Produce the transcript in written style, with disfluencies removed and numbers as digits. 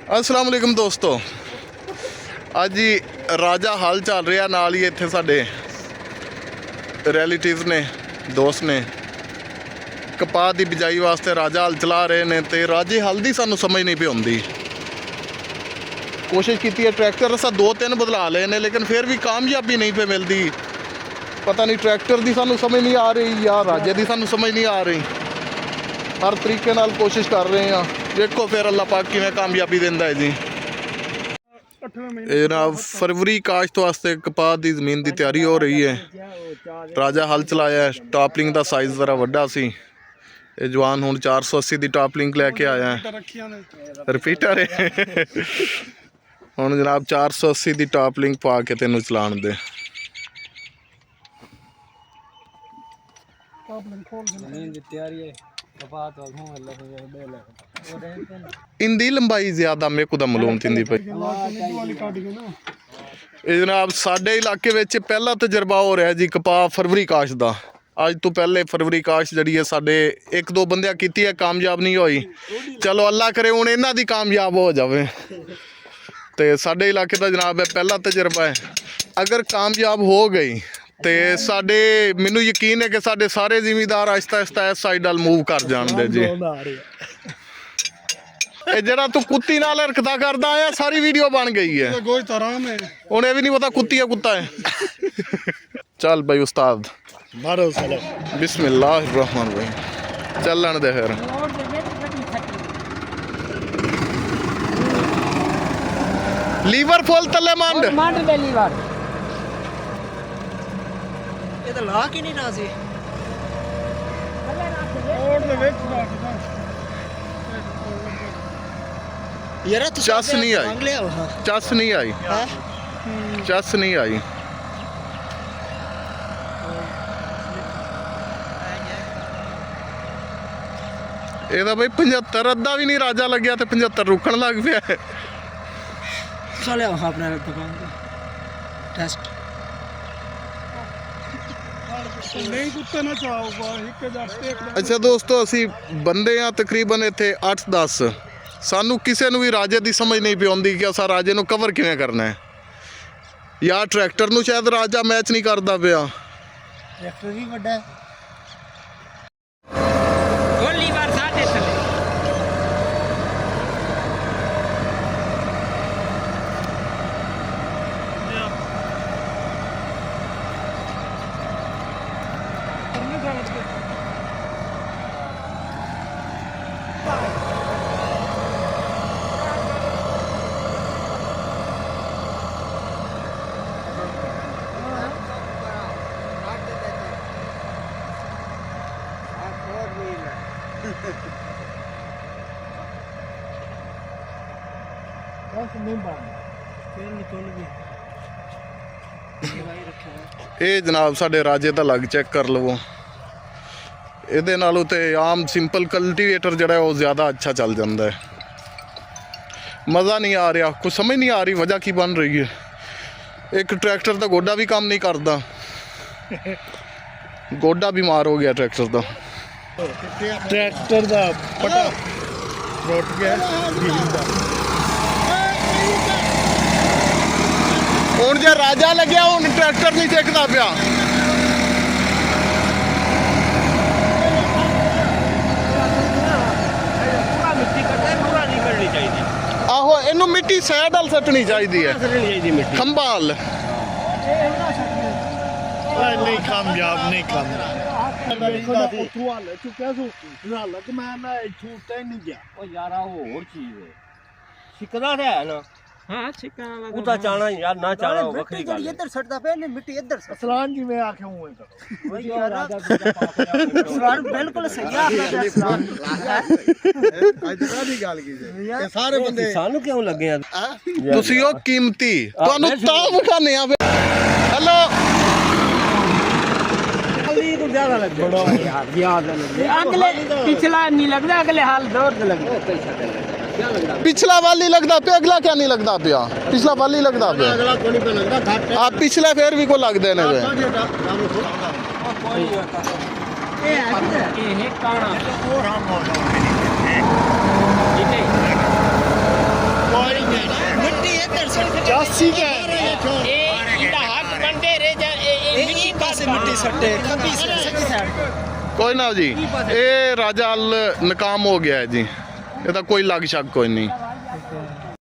अस्सलाम वालेकुम दोस्तों, ਅੱਜ ਹੀ ਰਾਜਾ ਹਲ ਚੱਲ ਰਿਹਾ। ਨਾਲ ਹੀ ਇੱਥੇ ਸਾਡੇ ਰਿਲੇਟਿਵਸ ਨੇ, ਦੋਸਤ ਨੇ, ਕਪਾਹ ਦੀ ਬਿਜਾਈ ਵਾਸਤੇ ਰਾਜਾ ਹਲ ਚਲਾ ਰਹੇ ਨੇ। ਤੇ ਰਾਜੇ ਹਲ ਦੀ ਸਾਨੂੰ ਸਮਝ ਨਹੀਂ ਪਈ ਆਉਂਦੀ। ਕੋਸ਼ਿਸ਼ ਕੀਤੀ ਹੈ, ਟਰੈਕਟਰ ਅਸਾਂ 2-3 ਬਦਲਾ ਲਏ ਨੇ, ਲੇਕਿਨ ਫਿਰ ਵੀ ਕਾਮਯਾਬੀ ਨਹੀਂ ਪਈ ਮਿਲਦੀ। ਪਤਾ ਨਹੀਂ ਟਰੈਕਟਰ ਦੀ ਸਾਨੂੰ ਸਮਝ ਨਹੀਂ ਆ ਰਹੀ ਜਾਂ ਰਾਜੇ ਦੀ ਸਾਨੂੰ ਸਮਝ ਨਹੀਂ ਆ ਰਹੀ। ਹਰ ਤਰੀਕੇ ਨਾਲ ਕੋਸ਼ਿਸ਼ ਕਰ ਰਹੇ ਹਾਂ, ਦੇਖੋ ਫਿਰ ਅੱਲਾਹ ਪਾਕ ਕਿਵੇਂ ਕਾਮਯਾਬੀ ਦਿੰਦਾ ਹੈ ਜੀ। जनाब फरवरी काश्त वास्ते कपाह की जमीन की तैयारी हो रही है। राजा हल चलाया, टॉपलिंग का साइज जरा वड्डा सी। जवान हुण 480 की टॉपलिंग लैके आया है, रिपीटर है। हुण जनाब 480 की टॉपलिंग पा के तेनों चलाण दे। इंदी लंबाई ज्यादा मेरे को मालूम थी पई। जनाब साडे इलाके विच पहला तजर्बा हो रहा जी कपाह फरवरी काश का। अज तो पहले फरवरी काश जी है साडे 1-2 बंदियां कीती है, कामयाब नहीं होई। चलो अल्लाह करे हुण इन्हां दी कामयाब हो जावे। ते साडे इलाके का जनाब है पहला तजर्बा है। अगर कामयाब हो गई तो साडे मैनू यकीन है कि साडे सारे जिमीदार आहिस्ता आहिस्ता इस साइड वाल मूव कर जाणदे जी। ਜਿਹੜਾ ਤੂੰ ਕੁੱਤੀ ਨਾਲ ਹਰਕਤਾਂ ਕਰਦਾ ਆ, ਸਾਰੀ ਵੀਡੀਓ ਬਣ ਗਈ ਹੈ। ਹੁਣ ਇਹ ਵੀ ਨਹੀਂ ਪਤਾ ਕੁੱਤੀ ਹੈ ਕੁੱਤਾ ਹੈ। ਚੱਲ ਭਾਈ ਉਸਤਾਦ ਮਾਰੋ ਸਲਾਮ, ਬਿਸਮਿल्लाह रहमान रहीम। ਚੱਲਣ ਦੇ ਫਿਰ। ਲੀਵਰ ਫੁੱਲ ਤੱਲੇ ਮੰਡ ਦੇ ਲੀਵਰ ਇਹ ਤਾਂ ਲਾ ਕੇ ਨਹੀਂ ਰਾਜ਼ੀ। ਹੋਰ ਦੇ ਵਿੱਚ ਰੱਖਦਾ यार चस नहीं आई, चस नहीं आई, चस नहीं आई। ਇਹਦਾ ਬਈ 75 ਅੱਧਾ ਵੀ ਨਹੀਂ ਰਾਜਾ ਲੱਗਿਆ ਤੇ 75 ਰੁਕਣ ਲੱਗ ਪਿਆ। ਚਲੇ ਆ ਆਪਣੇ ਦੁਕਾਨ ਤੇ ਟੈਸਟ ਨਹੀਂ ਕੁੱਤੇ ਨਾ ਚਾਹੂਗਾ ਇੱਕ ਦਸਤੇ। ਅੱਛਾ ਦੋਸਤੋ, ਅਸੀਂ ਬੰਦੇ ਆ ਤਕਰੀਬਨ ਇੱਥੇ 8-10। ਸਾਨੂੰ ਕਿਸੇ ਨੂੰ ਵੀ ਰਾਜੇ ਦੀ ਸਮਝ ਨਹੀਂ ਪਈ ਆਉਂਦੀ ਕਿ ਅਸਾਂ ਰਾਜੇ ਨੂੰ ਕਵਰ ਕਿਵੇਂ ਕਰਨਾ ਹੈ। ਜਾਂ ਟਰੈਕਟਰ ਨੂੰ ਸ਼ਾਇਦ ਰਾਜਾ ਮੈਚ ਨਹੀਂ ਕਰਦਾ ਪਿਆ। ਟਰੈਕਟਰ ਵੀ ਵੱਡਾ ਹੈ। ਗੋਲੀ ਵਾਰ ਸਾਡੇ ਥੱਲੇ ਇਹ ਜਨਾਬ ਸਾਡੇ ਰਾਜੇ ਦਾ ਲੱਗ ਚੈੱਕ ਕਰ ਲਵੋ। ਇਹਦੇ ਨਾਲੋਂ ਤੇ ਆਮ ਸਿੰਪਲ ਕਲਟੀਵੇਟਰ ਜਿਹੜਾ ਉਹ ਜ਼ਿਆਦਾ ਅੱਛਾ ਚੱਲ ਜਾਂਦਾ ਹੈ। ਮਜ਼ਾ ਨਹੀਂ ਆ ਰਿਹਾ, ਕੁਝ ਸਮਝ ਨਹੀਂ ਆ ਰਹੀ ਵਜ੍ਹਾ ਕੀ ਬਣ ਰਹੀ ਹੈ। ਇੱਕ ਟਰੈਕਟਰ ਦਾ ਗੋਡਾ ਵੀ ਕੰਮ ਨਹੀਂ ਕਰਦਾ, ਗੋਡਾ ਬਿਮਾਰ ਹੋ ਗਿਆ ਟਰੈਕਟਰ ਦਾ। ਟਰੈਕਟਰ ਦਾ ਪਟਾ ਟੁੱਟ ਗਿਆ ਦਾ। ਹੁਣ ਜੇ ਰਾਜਾ ਲੱਗਿਆ ਹੁਣ ਟਰੈਕਟਰ ਨਹੀਂ ਚੱਕਦਾ ਪਿਆ। ਆਹੋ ਇਹਨੂੰ ਮਿੱਟੀ ਸਾਈਡ ਵੱਲ ਸੱਟਣੀ ਚਾਹੀਦੀ ਹੈ, ਖੰਭਾਂ ਵੱਲ। ਨਹੀਂ ਕਾਮਯਾਬ ਨਹੀਂ ਕਾਮਯਾਬ। ਹੋਰ ਚੀਜ਼ ਹੈ ਸਿੱਕਦਾ ਤੇ ਹੈ ਨਾ। ਹਾਂ ਸਿੱਕਣਾ ਉਹ ਤਾਂ ਚਾਣਾ ਯਾਰ ਨਾ ਚਾਣਾ ਵੱਖਰੀ ਗੱਲ ਹੈ। ਇੱਧਰ ਸੱਟਦਾ ਪਿਆ ਨੇ ਮਿੱਟੀ ਇੱਧਰ ਅਸਲਾਨ ਜਿਵੇਂ ਆਖਿਆ ਹੂੰ ਕਰੋ। ਉਹ ਯਾਰ ਅਸਲਾਨ ਬਿਲਕੁਲ ਸਹੀ ਆ ਆਪਣਾ ਅਸਲਾਨ। ਅੱਜ ਦੀ ਗੱਲ ਕੀ ਹੈ ਇਹ ਸਾਰੇ ਬੰਦੇ ਸਾਨੂੰ ਕਿਉਂ ਲੱਗੇ ਆ ਤੁਸੀਂ ਉਹ ਕੀਮਤੀ ਤੁਹਾਨੂੰ ਤਾਂ ਵਿਖਾਣੇ ਆ। ਹੈਲੋ ज्यादा लगे यार ज्यादा लगे अगले पिछला नहीं लगता अगले हाल दौड़ के लगे पिछला वाल नहीं लगता पे अगला क्या नहीं लगता पिया पिछला वाल नहीं लगता पे ਅਗਲਾ ਕੋਈ ਨਹੀਂ ਲੱਗਦਾ ਘੱਟ आप पिछला फिर भी को लगते ने वे कोई ये काना ਉਹ ਰਾਮ इतने ठीक है ਇਹਦਾ ਹੱਕ ਬੰਦੇ ਰੇ ਜਾਂ ਇਹ ਪਾਸੇ ਮਿੱਟੀ ਸੱਟੇ ਖੱਬੀ ਸੱਜੀ ਸਾਈਡ ਕੋਈ ਨਾ ਜੀ ਇਹ ਰਾਜਾ ਅਲ ਨਾਕਾਮ ਹੋ ਗਿਆ ਹੈ ਜੀ ਇਹਦਾ ਕੋਈ ਲੱਗ ਸ਼ੱਕ ਕੋਈ ਨਹੀਂ